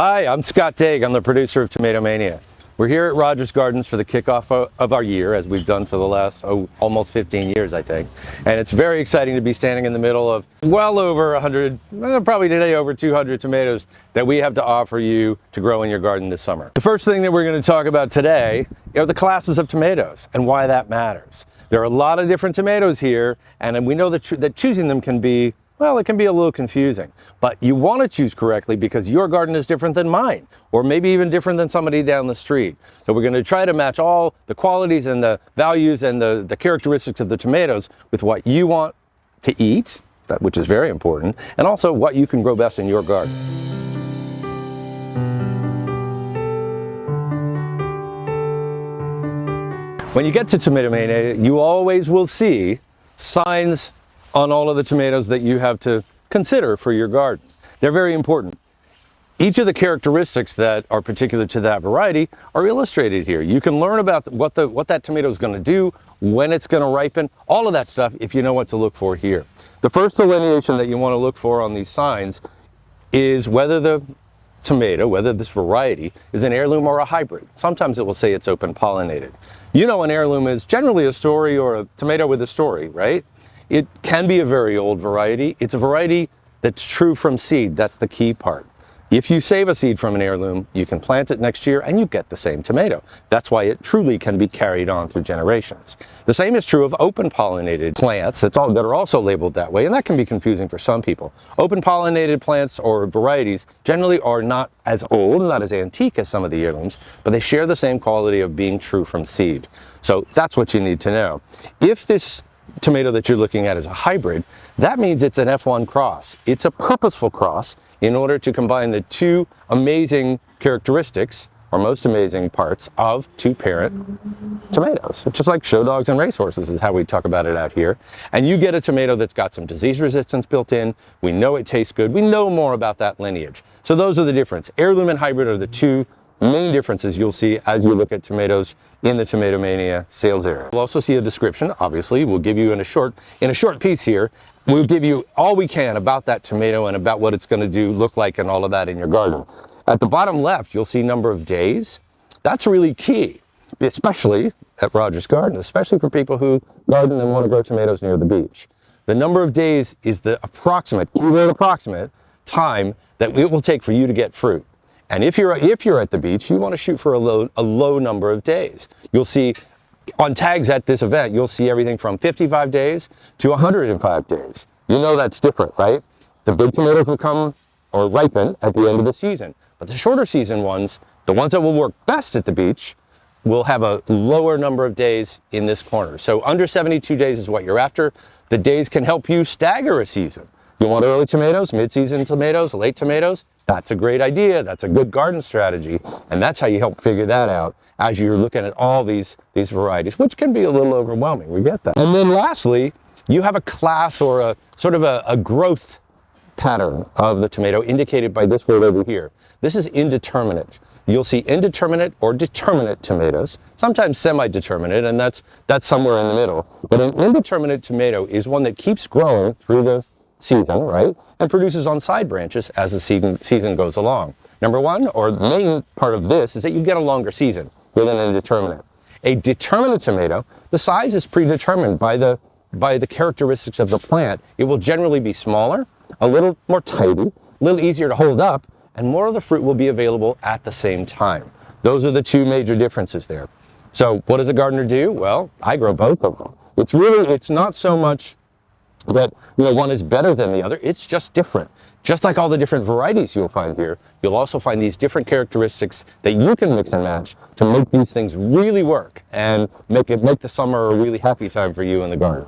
Hi, I'm Scott Daigre. I'm the producer of TomatoMania. We're here at Rogers Gardens for the kickoff of our year, as we've done for the last almost 15 years, I think. And it's very exciting to be standing in the middle of well over 100, probably today over 200 tomatoes that we have to offer you to grow in your garden this summer. The first thing that we're going to talk about today are the classes of tomatoes and why that matters. There are a lot of different tomatoes here, and we know that choosing them can be, well, it can be a little confusing, but you want to choose correctly because your garden is different than mine, or maybe even different than somebody down the street. So we're going to try to match all the qualities and the values and the characteristics of the tomatoes with what you want to eat, which is very important, and also what you can grow best in your garden. When you get to TomatoMania, you always will see signs on all of the tomatoes that you have to consider for your garden. They're very important. Each of the characteristics that are particular to that variety are illustrated here. You can learn about what that tomato is going to do, when it's going to ripen, all of that stuff if you know what to look for here. The first delineation that you want to look for on these signs is whether the tomato, whether this variety is an heirloom or a hybrid. Sometimes it will say it's open pollinated. You know, an heirloom is generally a story or a tomato with a story, right? It can be a very old variety. It's a variety that's true from seed. That's the key part. If you save a seed from an heirloom, you can plant it next year and you get the same tomato. That's why it truly can be carried on through generations. The same is true of open pollinated plants that are also labeled that way, and that can be confusing for some people. Open pollinated plants or varieties generally are not as old, not as antique as some of the heirlooms, but they share the same quality of being true from seed. So that's what you need to know. If this tomato that you're looking at is a hybrid, that means it's an F1 cross. It's a purposeful cross in order to combine the two amazing characteristics, or most amazing parts, of two parent tomatoes. It's just like show dogs and racehorses is how we talk about it out here. And you get a tomato that's got some disease resistance built in. We know it tastes good. We know more about that lineage. So those are the difference. Heirloom and hybrid are the two main differences you'll see as you look at tomatoes in the TomatoMania sales area. We'll also see a description, obviously. We'll give you in a short piece here, we'll give you all we can about that tomato and about what it's going to do, look like, and all of that in your garden. At the bottom left, you'll see number of days. That's really key, especially at Rogers Garden, especially for people who garden and want to grow tomatoes near the beach. The number of days is the approximate, keyword approximate, time that it will take for you to get fruit. And if you're at the beach, you want to shoot for a low number of days. You'll see on tags at this event, you'll see everything from 55 days to 105 days. You know that's different, right? The big tomatoes will come or ripen at the end of the season. But the shorter season ones, the ones that will work best at the beach, will have a lower number of days in this corner. So under 72 days is what you're after. The days can help you stagger a season. You want early tomatoes, mid-season tomatoes, late tomatoes? That's a great idea. That's a good garden strategy. And that's how you help figure that out as you're looking at all these varieties, which can be a little overwhelming. We get that. And then lastly, you have a class or a sort of a growth pattern of the tomato indicated by this word over here. This is indeterminate. You'll see indeterminate or determinate tomatoes, sometimes semi-determinate, and that's somewhere in the middle. But an indeterminate tomato is one that keeps growing through the season, right? And produces on side branches as the season goes along. Number one, or the main part of this, is that you get a longer season with an indeterminate. A determinate tomato, the size is predetermined by the characteristics of the plant. It will generally be smaller, a little more tidy, a little easier to hold up, and more of the fruit will be available at the same time. Those are the two major differences there. So what does a gardener do? Well, I grow both of them. It's not so much that one is better than the other. It's just different. Just like all the different varieties you'll find here, you'll also find these different characteristics that you can mix and match to make these things really work and make the summer a really happy time for you in the garden.